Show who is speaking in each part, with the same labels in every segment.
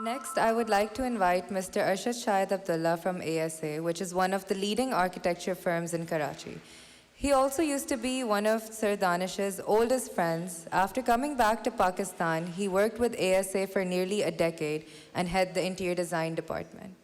Speaker 1: Next, I would like to invite Mr. Shahid Abdulla from ASA, which is one of the leading architecture firms in Karachi. He also used to be one of Sir Danish's oldest friends. After coming back to Pakistan, he worked with ASA for nearly a decade and head the interior design department.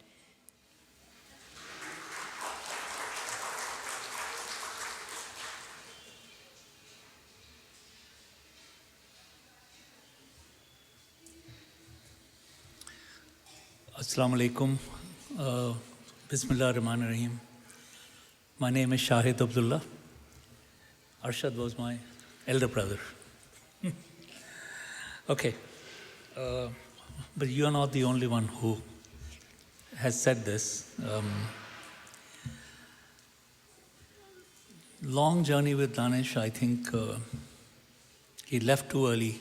Speaker 2: Assalamu alaikum. Bismillah ar-Rahman ar-Rahim. My name is Shahid Abdulla. Arshad was my elder brother. Okay. But you are not the only one who has said this. Long journey with Danish, I think he left too early.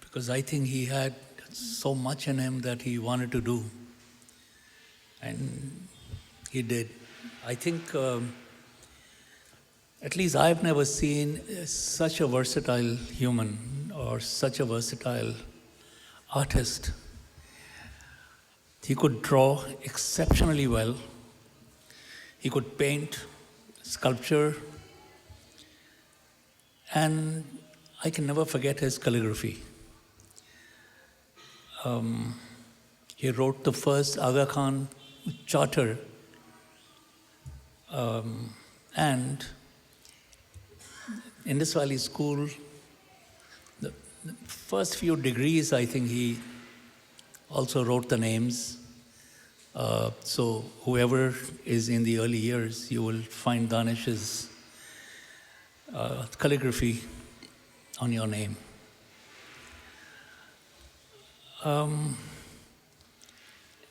Speaker 2: Because I think he had so much in him that he wanted to do. And he did. I think, at least I've never seen such a versatile human or such a versatile artist. He could draw exceptionally well. He could paint, sculpture, and I can never forget his calligraphy. He wrote the first Aga Khan charter, and Indus Valley School, the first few degrees, I think he also wrote the names. So whoever is in the early years, you will find Danish's calligraphy on your name. A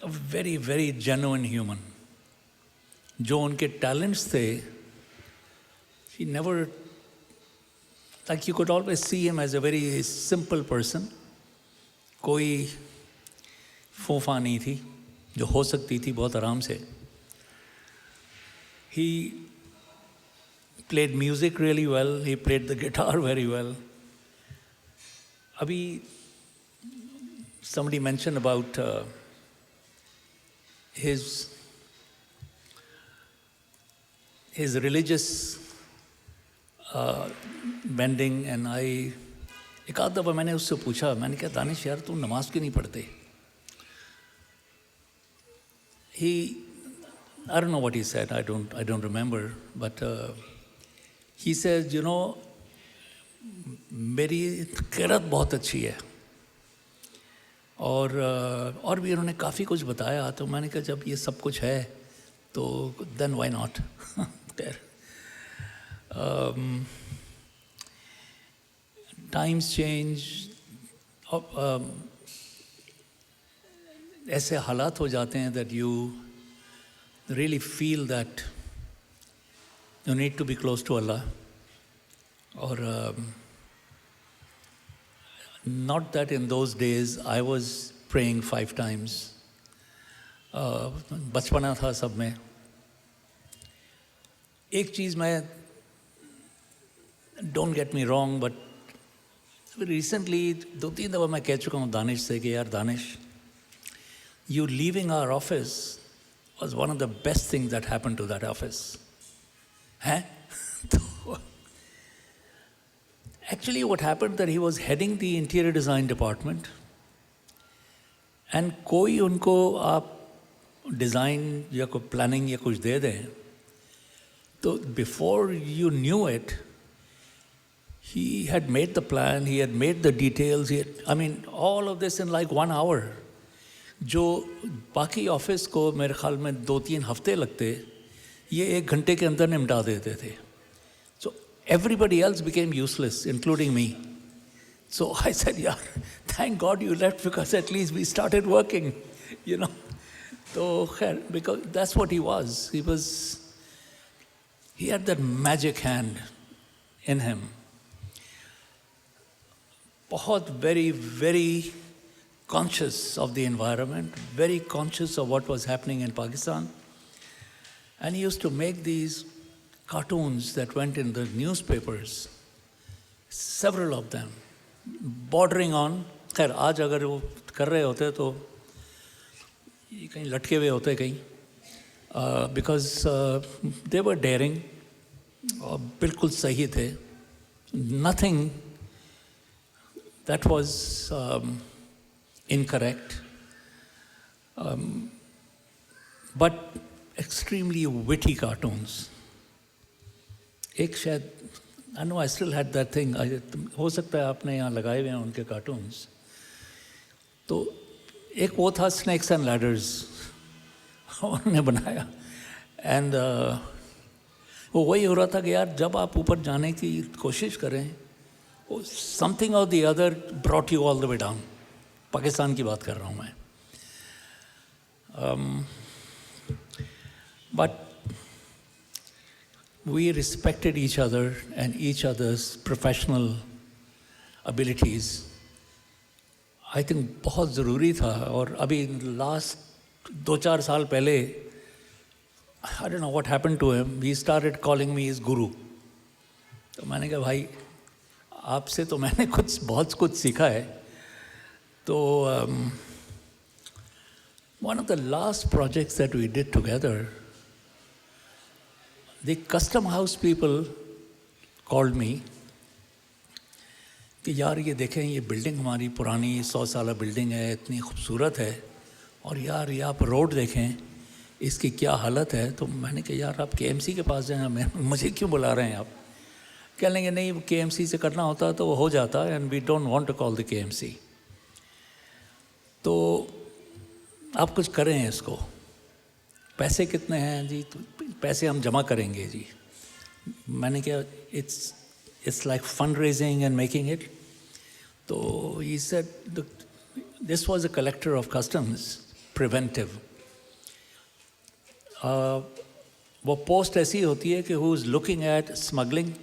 Speaker 2: very, very genuine human. जो उनके talents थे, he never, like you could always see him as a very simple person. कोई फूफा नहीं थी, जो हो सकती थी बहुत आराम से. He played music really well. He played the guitar very well. अभी somebody mentioned about his religious bending, and एक आध दफ़ा मैंने उससे पूछा, मैंने कहा दानिश यार तुम नमाज क्यों नहीं पढ़ते? I don't know what he said, I don't remember, but he says, you know, मेरी क़िरात बहुत अच्छी है. और भी उन्होंने काफ़ी कुछ बताया, तो मैंने कहा जब ये सब कुछ है तो then why not? There. Times change. ऐसे हालात हो जाते हैं that you really feel that you need to be close to Allah. Or not that in those days I was praying 5 times. बचपना था सब में. एक चीज़ मैं, don't get me wrong, but recently 2-3 दफ़ा मैं कह चुका हूँ दानिश से कि यार Danish, you leaving our office was one of the best things that happened to that office. हैं? Actually, what happened that he was heading the interior design department, and कोई उनको आप design या कोई planning या कुछ दे दें, तो before you knew it, he had made the plan, he had made the details, all of this in like 1 hour. जो बाकी ऑफिस को मेरे ख्याल में 2-3 हफ्ते लगते, ये 1 घंटे के अंदर निपटा देते थे. Everybody else became useless, including me. So I said, yeah, thank God you left, because at least we started working, you know. So, because that's what he was. He had that magic hand in him. Very, very conscious of the environment, very conscious of what was happening in Pakistan. And he used to make these cartoons that went in the newspapers, several of them, bordering on खैर आज अगर वो कर रहे होते तो ये कहीं लटके हुए होते कहीं, बिकॉज दे वर डेयरिंग और बिल्कुल सही थे. Nothing that was incorrect, but extremely witty cartoons. एक शायद I know I still had that thing, हो सकता है आपने यहाँ लगाए हुए हैं उनके कार्टून्स. तो एक वो था स्नेक्स एंड लैडर्स उन्होंने बनाया. एंड वो वही हो रहा था कि यार जब आप ऊपर जाने की कोशिश करें, वो समथिंग और the other brought you all the way down. Pakistan की बात कर रहा हूँ मैं. But we respected each other and each other's professional abilities. I think बहुत ज़रूरी था. और अभी लास्ट 2-4 साल पहले, I don't know what happened to him, he started calling me his guru. तो मैंने कहा भाई आपसे तो मैंने बहुत कुछ सीखा है. तो one of the last projects that we did together, the custom house people called me कि यार ये देखें, ये बिल्डिंग हमारी पुरानी 100 साल बिल्डिंग है, इतनी खूबसूरत है, और यार ये आप रोड देखें इसकी क्या हालत है. तो मैंने कहा यार आप KMC के पास जाएं, मुझे क्यों बुला रहे हैं आप. कह लेंगे नहीं KMC से करना होता तो वो हो जाता, and we don't want to call the KMC. तो आप कुछ करें इसको. पैसे कितने हैं जी. तो पैसे हम जमा करेंगे जी. मैंने कहा it's like fund raising and making it. तो he said this was a collector of customs preventive. वो पोस्ट ऐसी होती है कि who is looking at smuggling,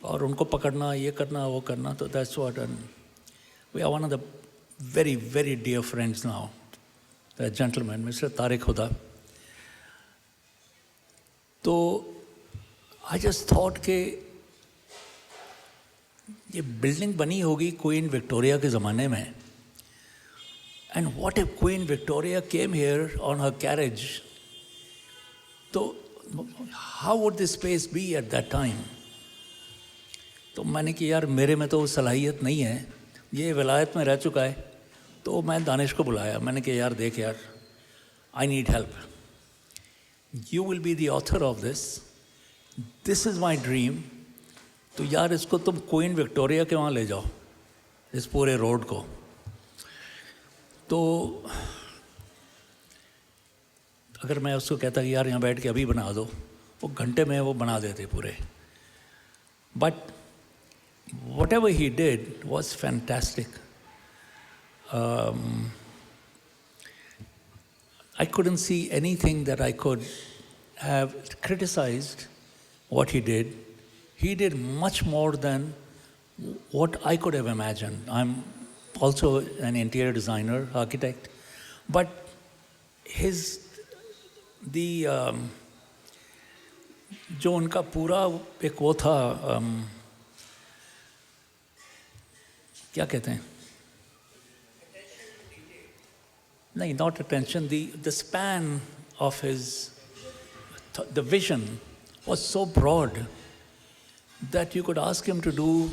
Speaker 2: और उनको पकड़ना, ये करना, वो करना. तो that's what, and we are one of the very very dear friends now, the gentleman Mr Tariq Huda. तो आई जस्ट थॉट कि ये बिल्डिंग बनी होगी क्वीन विक्टोरिया के ज़माने में, and what if Queen Victoria came here on her carriage, तो how would this space be at that time. तो मैंने कि यार मेरे में तो सलाहियत नहीं है, ये विलायत में रह चुका है. तो मैं दानिश को बुलाया. मैंने कहा यार देख यार, I need help. You will be the author of this. This is my dream. तो यार इसको तुम क्वीन विक्टोरिया के वहाँ ले जाओ, इस पूरे रोड को. तो अगर मैं उसको कहता कि यार यहाँ बैठ के अभी बना दो, वो घंटे में वो बना देते पूरे. But whatever he did was fantastic. I couldn't see anything that I could have criticized what he did. He did much more than what I could have imagined. I'm also an interior designer, architect, but जो उनका पूरा एक वो था, क्या कहते हैं, नहीं, not attention, the span of the vision was so broad that you could ask him to do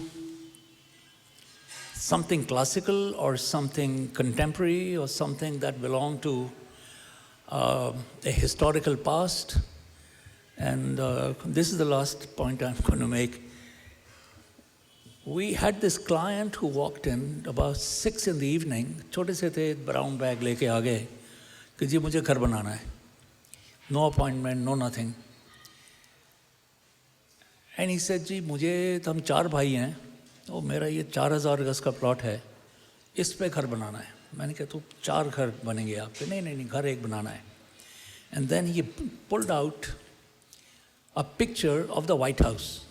Speaker 2: something classical or something contemporary or something that belonged to a historical past. And this is the last point I'm going to make. We had this client who walked in about 6 in the evening. छोटे से थे, brown bag लेके आ गए कि जी मुझे घर बनाना है. No appointment, no nothing. And he said जी मुझे, हम 4 भाई हैं, तो मेरा ये 4000 गज का प्लॉट है, इस पे घर बनाना है. मैंने कहा तो 4 घर बनेंगे आपके. नहीं, घर एक बनाना है. And then he pulled out a picture of the White House,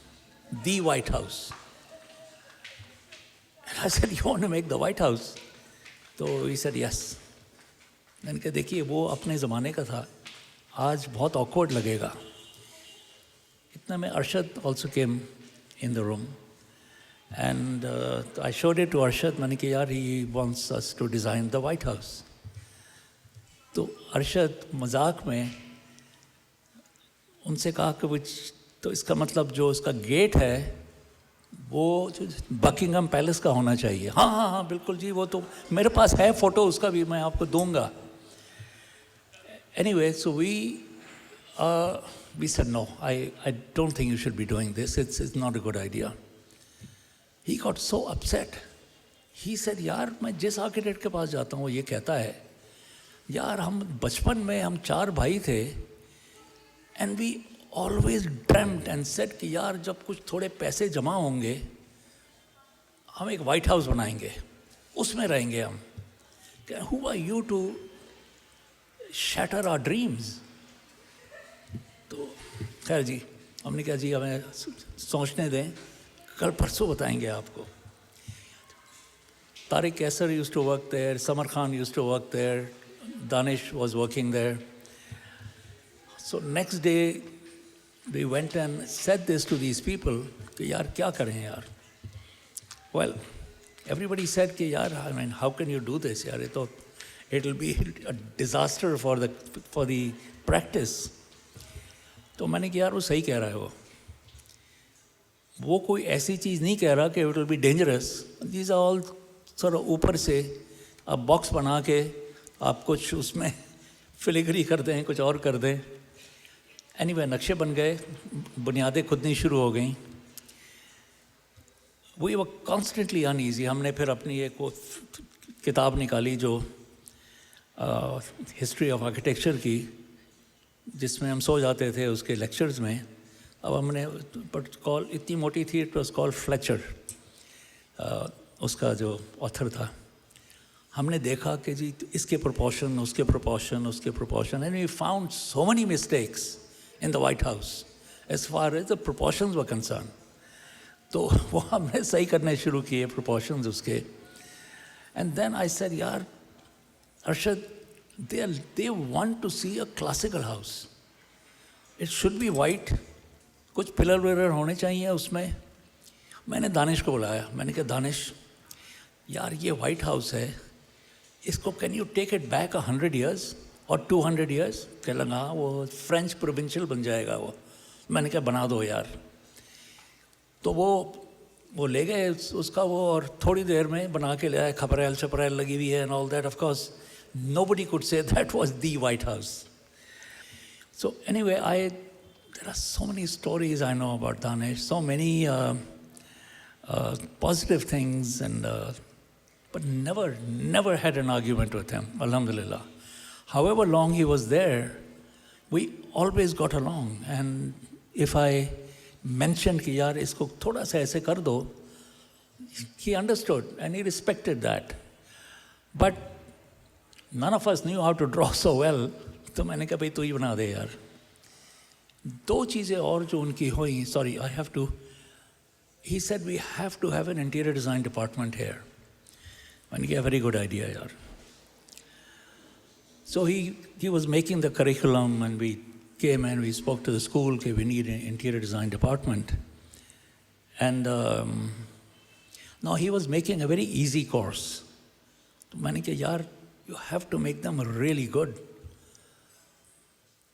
Speaker 2: the White House. I said, you want to make the White House? तो he said, yes. मैंने कहा देखिए वो अपने ज़माने का था, आज बहुत awkward लगेगा. इतना में Arshad also came in the room. And I showed it to Arshad. मैंने कहा यार he wants us to design the White House. तो अरशद मजाक में उनसे कहा कि तो इसका मतलब जो उसका गेट है वो बकिंगम पैलेस का होना चाहिए. हाँ हाँ हाँ बिल्कुल जी, वो तो मेरे पास है फ़ोटो उसका भी, मैं आपको दूंगा. Anyway, so we said no, I don't think you should be doing this. It's not a good idea. He got so upset. He said, यार मैं जिस आर्किटेक्ट के पास जाता हूँ वो ये कहता है, यार हम बचपन में हम 4 भाई थे, and we always dreamt and said कि यार जब कुछ थोड़े पैसे जमा होंगे हम एक वाइट हाउस बनाएंगे, उसमें रहेंगे हम. Who are you to shatter our dreams? तो खैर जी, हमने कहा जी हमें सोचने दें, कल परसों बताएंगे आपको. Tariq Kaisar used to work there, Samar Khan used to work there, Danish was working there. So next day we went and said this to these people कि यार क्या करें यार. Well, everybody said कि यार, I mean, how can you do this यार, ये तो it'll be a disaster for the practice. तो मैंने कहा यार वो सही कह रहा है, वो कोई ऐसी चीज़ नहीं कह रहा कि it will be dangerous. These are all sort of ऊपर से आप बॉक्स बना के आप कुछ उसमें फिलिग्री कर दें, कुछ और कर दें. Anyway, नक्शे बन गए, बुनियादें खुदनी शुरू हो गई. We were constantly uneasy. हमने फिर अपनी एक वो किताब निकाली जो हिस्ट्री ऑफ आर्किटेक्चर की, जिसमें हम सो जाते थे उसके लेक्चर्स में. अब हमने कॉल इतनी मोटी थी, इट वॉज कॉल्ड फ्लेचर, उसका जो ऑथर था. हमने देखा कि जी इसके प्रोपोर्शन, उसके प्रोपोर्शन, उसके proportion, and we found so many mistakes in the White House as far as the proportions were concerned. तो वो हमने सही करने शुरू किए proportions उसके. And then I said, यार Arshad, they want to see a classical house. It should be white. कुछ पिलर विलर होने चाहिए उसमें. मैंने दानिश को बुलाया, मैंने कहा दानिश यार ये वाइट हाउस है, इसको can you take it back 100 years और 200 years. कह लगा वो फ्रेंच प्रोविंशियल बन जाएगा वो. मैंने कहा बना दो यार. तो वो ले गए उसका वो, और थोड़ी देर में बना के ले आए. खपरेल छपरेल लगी हुई है and all that. Of course nobody could say that was the White House. So anyway, there are so many stories I know about Danish, so many positive things, and but never had an argument with him, alhamdulillah. However long he was there, we always got along. And if I mentioned कि यार इसको थोड़ा सा ऐसे कर दो, he understood and he respected that. But none of us knew how to draw so well. तो मैंने कहा भाई तू ही बना दे यार. 2 चीज़ें और जो उनकी हुई, sorry, I have to. He said we have to have an interior design department here. मैंने कहा very good idea यार. So he was making the curriculum, and we came and we spoke to the school that we need an interior design department. And now he was making a very easy course. तो मैंने कहा यार you have to make them really good.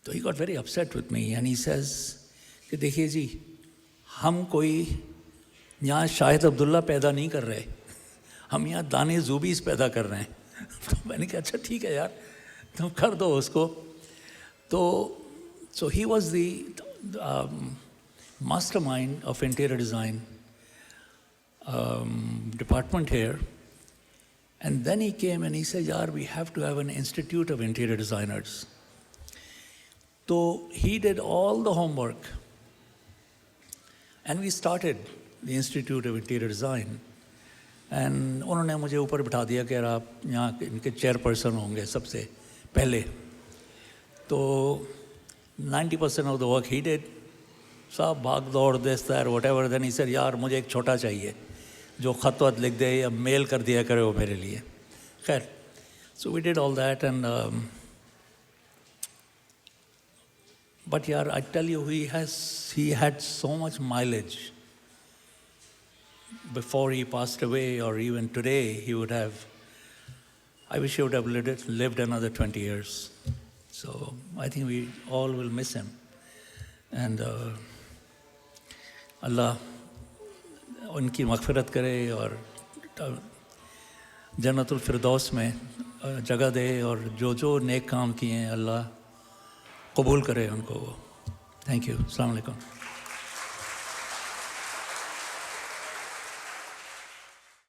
Speaker 2: So he got very upset with me, and he says कि देखिए जी हम कोई यहाँ शाहिद अब्दुल्ला पैदा नहीं कर रहे, हम यहाँ दाने ज़ूबीज़ पैदा कर रहे हैं. तो मैंने कहा अच्छा ठीक है यार तुम कर दो उसको. तो so he was the mastermind of interior design department here. And then he came and he said, yaar, we have to have an institute of interior designers. So he did all the homework, and we started the Institute of Interior Design. And उन्होंने मुझे ऊपर बिठा दिया कि यार आप यहाँ इनके चेयरपर्सन होंगे सबसे पहले. तो 90% of the work he did. सब भाग दौड़ this that whatever. Then he said, यार मुझे एक छोटा चाहिए जो खत वत लिख दे या मेल कर दिया करे वो मेरे लिए. खैर, so we did all that, and but yaar, I tell you, he had so much mileage. before he passed away, or even today, I wish he would have lived another 20 years. So I think we all will miss him. And Allah उनकी मग़फ़िरत करे और जन्नतुल फिरदौस में जगह दे, और जो जो नेक काम किए हैं अल्लाह कबूल करे उनको. Thank you. अस्सलाम वालेकुम.